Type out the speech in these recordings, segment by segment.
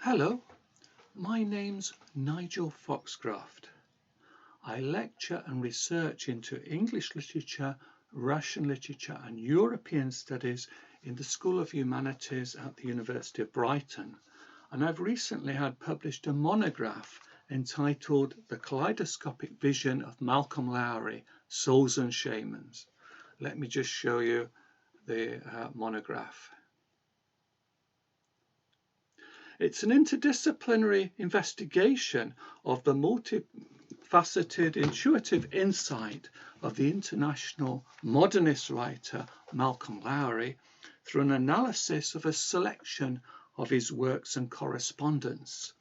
Hello, my name's Nigel Foxcroft. I lecture and research into English literature, Russian literature and European studies in the School of Humanities at the University of Brighton, and I've recently had published a monograph entitled The Kaleidoscopic Vision of Malcolm Lowry, Souls and Shamans. Let me just show you the monograph. It's an interdisciplinary investigation of the multifaceted intuitive insight of the international modernist writer Malcolm Lowry through an analysis of a selection of his works and correspondence.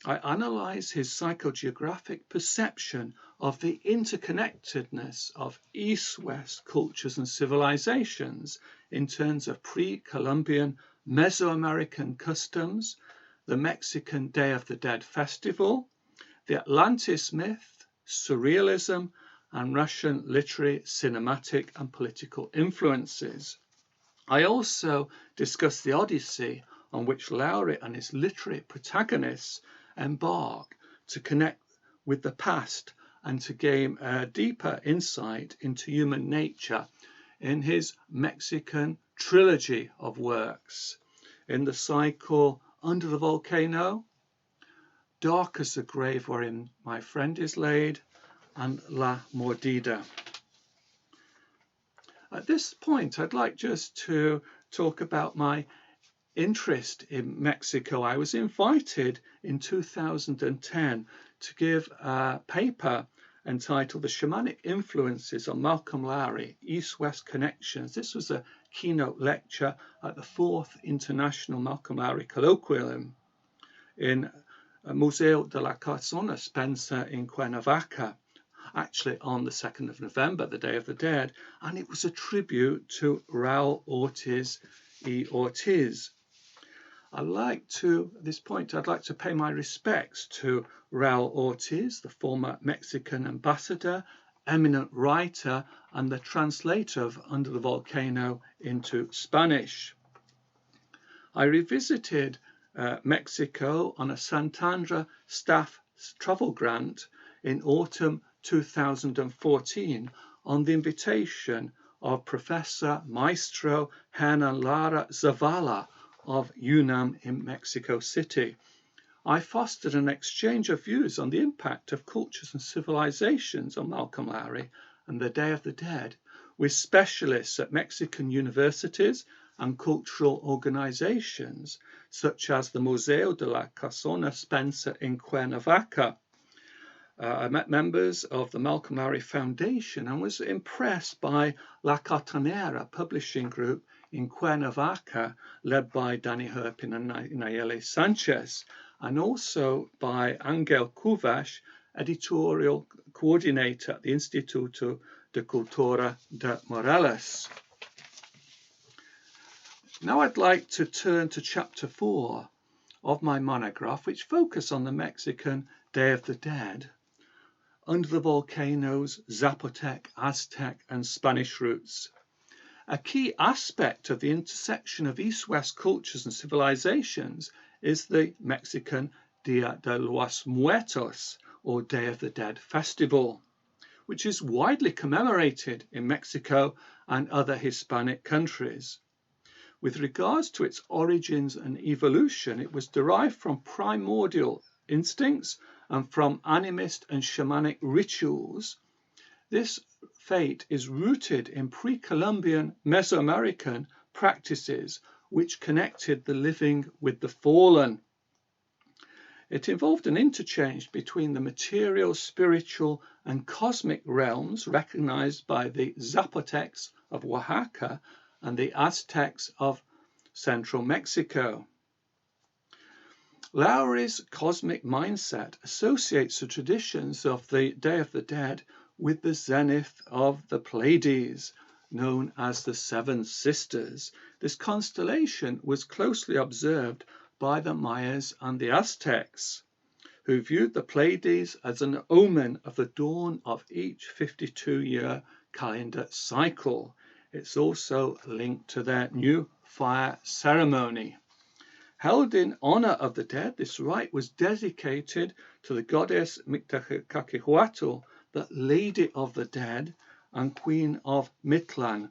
I analyse his psychogeographic perception of the interconnectedness of East-West cultures and civilizations in terms of pre-Columbian Mesoamerican customs, the Mexican Day of the Dead festival, the Atlantis myth, surrealism, and Russian literary, cinematic, and political influences. I also discuss the Odyssey on which Lowry and his literary protagonists embark to connect with the past and to gain a deeper insight into human nature in his Mexican trilogy of works. In the cycle Under the Volcano, Dark as the Grave Wherein My Friend is Laid, and La Mordida. At this point, I'd like just to talk about my interest in Mexico. I was invited in 2010 to give a paper entitled The Shamanic Influences on Malcolm Lowry, East-West Connections. This was a keynote lecture at the 4th International Malcolm Lowry Colloquium in Museo de la Casona Spencer in Cuernavaca, actually on the 2nd of November, the Day of the Dead, and it was a tribute to Raul Ortiz y Ortiz. At this point, I'd like to pay my respects to Raul Ortiz, the former Mexican ambassador, eminent writer, and the translator of Under the Volcano into Spanish. I revisited Mexico on a Santander staff travel grant in autumn 2014 on the invitation of Professor Maestro Hernan Lara Zavala of UNAM in Mexico City. I fostered an exchange of views on the impact of cultures and civilizations on Malcolm Lowry and the Day of the Dead with specialists at Mexican universities and cultural organizations such as the Museo de la Casona Spencer in Cuernavaca. I met members of the Malcolm Lowry Foundation and was impressed by La Cartonera publishing group in Cuernavaca, led by Danny Herpin and Nayeli Sanchez, and also by Angel Cuvas, editorial coordinator at the Instituto de Cultura de Morelos. Now I'd like to turn to chapter 4 of my monograph, which focuses on the Mexican Day of the Dead, Under the Volcano's Zapotec, Aztec, and Spanish roots. A key aspect of the intersection of East-West cultures and civilizations is the Mexican Dia de los Muertos, or Day of the Dead festival, which is widely commemorated in Mexico and other Hispanic countries. With regards to its origins and evolution, it was derived from primordial instincts and from animist and shamanic rituals. This fate is rooted in pre-Columbian Mesoamerican practices which connected the living with the fallen. It involved an interchange between the material, spiritual, and cosmic realms recognized by the Zapotecs of Oaxaca and the Aztecs of central Mexico. Lowry's cosmic mindset associates the traditions of the Day of the Dead with the zenith of the Pleiades, known as the Seven Sisters. This constellation was closely observed by the Mayas and the Aztecs, who viewed the Pleiades as an omen of the dawn of each 52-year calendar cycle. It's also linked to their new fire ceremony. Held in honor of the dead, this rite was dedicated to the goddess Mictlantecuhtli, the Lady of the Dead and Queen of Mictlan,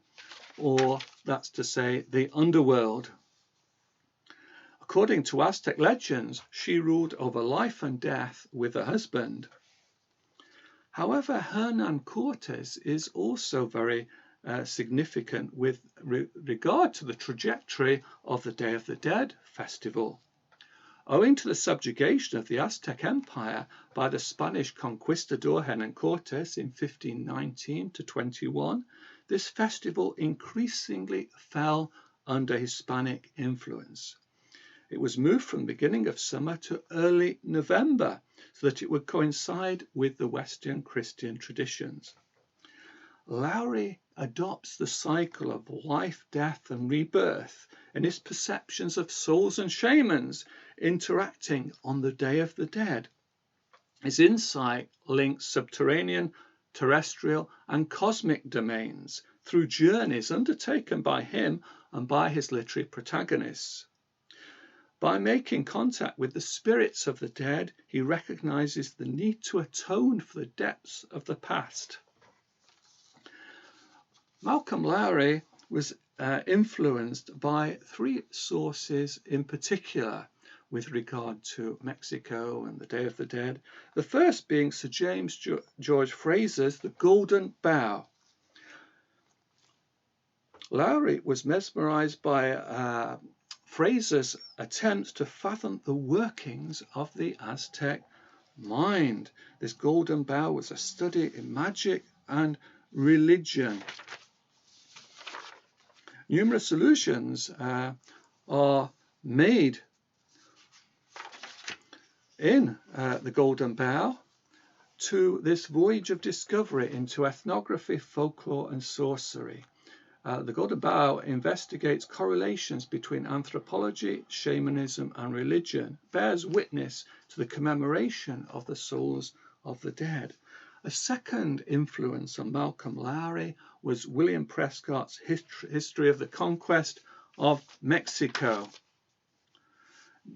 or that's to say, the underworld. According to Aztec legends, she ruled over life and death with her husband. However, Hernan Cortes is also very significant with regard to the trajectory of the Day of the Dead festival. Owing to the subjugation of the Aztec Empire by the Spanish conquistador Hernan Cortes in 1519 to 21, this festival increasingly fell under Hispanic influence. It was moved from the beginning of summer to early November so that it would coincide with the Western Christian traditions. Lowry adopts the cycle of life, death, and rebirth in his perceptions of souls and shamans interacting on the Day of the Dead. His insight links subterranean, terrestrial, and cosmic domains through journeys undertaken by him and by his literary protagonists. By making contact with the spirits of the dead, he recognizes the need to atone for the depths of the past. Malcolm Lowry was influenced by three sources in particular with regard to Mexico and the Day of the Dead. The first being Sir James George Fraser's The Golden Bough. Lowry was mesmerized by Fraser's attempts to fathom the workings of the Aztec mind. This golden bough was a study in magic and religion. Numerous allusions are made in The Golden Bough to this voyage of discovery into ethnography, folklore, and sorcery. The Golden Bough investigates correlations between anthropology, shamanism, and religion, bears witness to the commemoration of the souls of the dead. A second influence on Malcolm Lowry was William Prescott's History of the Conquest of Mexico.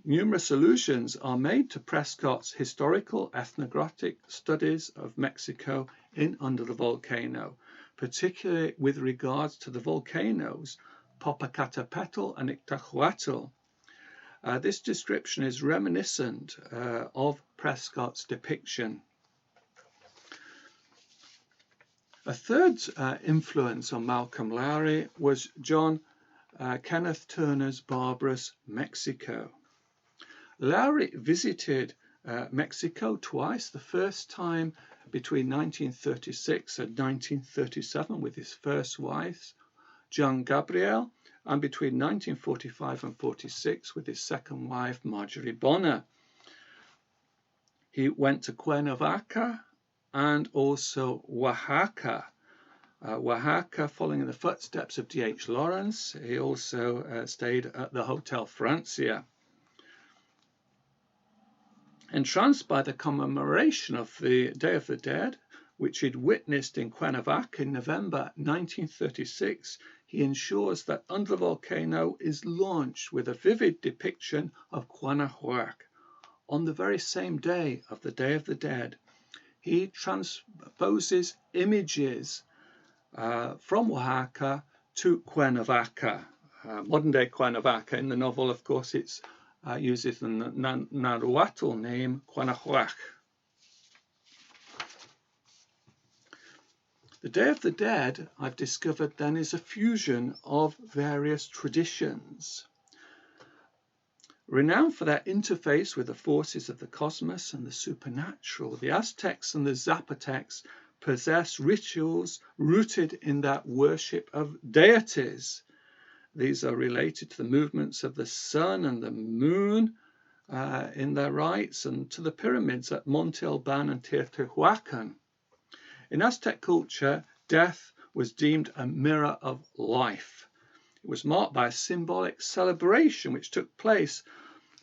Numerous allusions are made to Prescott's historical ethnographic studies of Mexico in Under the Volcano, particularly with regards to the volcanoes Popocatépetl and Ixtahuatl. This description is reminiscent of Prescott's depiction. A third influence on Malcolm Lowry was John Kenneth Turner's Barbarous Mexico. Lowry visited Mexico twice, the first time between 1936 and 1937 with his first wife, Jean Gabriel, and between 1945 and 46 with his second wife, Marjorie Bonner. He went to Cuernavaca and also Oaxaca. Oaxaca, following in the footsteps of D.H. Lawrence. He also stayed at the Hotel Francia. Entranced by the commemoration of the Day of the Dead, which he'd witnessed in Cuernavaca in November 1936, he ensures that Under the Volcano is launched with a vivid depiction of Cuernavaca on the very same day of the Day of the Dead. He transposes images from Oaxaca to Cuernavaca, modern-day Cuernavaca. In the novel, of course, it's uses the Nahuatl name Cuernavaca. The Day of the Dead, I've discovered then, is a fusion of various traditions. Renowned for their interface with the forces of the cosmos and the supernatural, the Aztecs and the Zapotecs possess rituals rooted in that worship of deities. These are related to the movements of the sun and the moon in their rites, and to the pyramids at Monte Alban and Teotihuacan. In Aztec culture, death was deemed a mirror of life. It was marked by a symbolic celebration which took place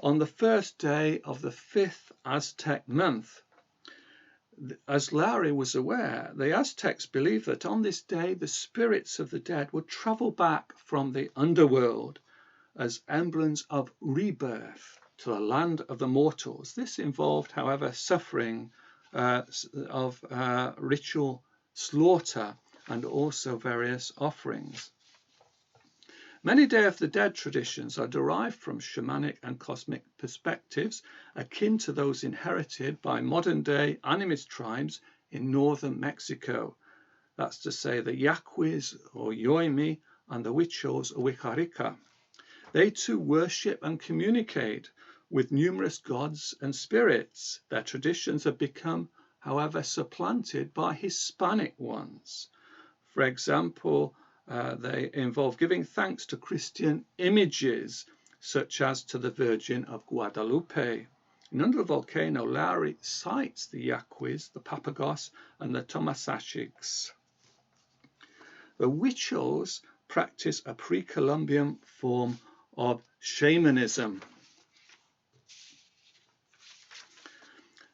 on the first day of the 5th Aztec month. As Lowry was aware, the Aztecs believed that on this day the spirits of the dead would travel back from the underworld as emblems of rebirth to the land of the mortals. This involved, however, suffering of ritual slaughter and also various offerings. Many Day of the Dead traditions are derived from shamanic and cosmic perspectives akin to those inherited by modern-day animist tribes in northern Mexico. That's to say the Yaquis or Yoimi and the Huichols or Wixárika. They too worship and communicate with numerous gods and spirits. Their traditions have become, however, supplanted by Hispanic ones. For example, they involve giving thanks to Christian images, such as to the Virgin of Guadalupe. And under the volcano, Lowry cites the Yaquis, the Papagos, and the Tomasachiks. The Huichols practice a pre-Columbian form of shamanism.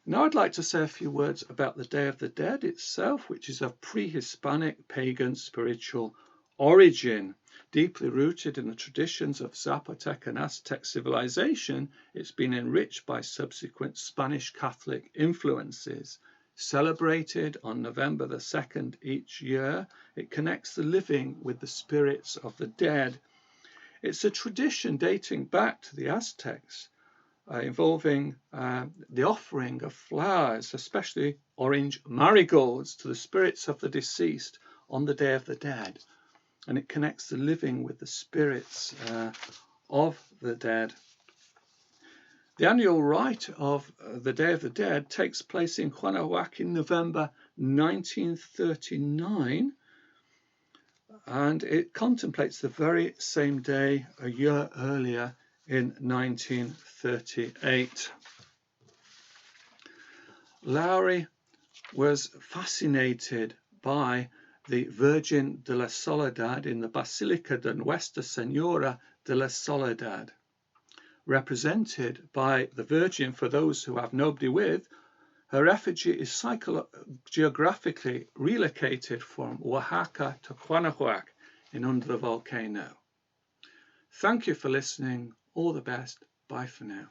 Now I'd like to say a few words about the Day of the Dead itself, which is of pre-Hispanic pagan spiritual origin. Deeply rooted in the traditions of Zapotec and Aztec civilization, it's been enriched by subsequent Spanish Catholic influences. Celebrated on November the 2nd each year, it connects the living with the spirits of the dead. It's a tradition dating back to the Aztecs, involving the offering of flowers, especially orange marigolds, to the spirits of the deceased on the Day of the Dead. And it connects the living with the spirits of the dead. The annual rite of the Day of the Dead takes place in Guanajuato in November 1939, and it contemplates the very same day a year earlier in 1938. Lowry was fascinated by the Virgin de la Soledad in the Basilica de Nuestra Señora de la Soledad. Represented by the Virgin for those who have nobody with, her effigy is geographically relocated from Oaxaca to Guanajuato in under the volcano. Thank you for listening. All the best. Bye for now.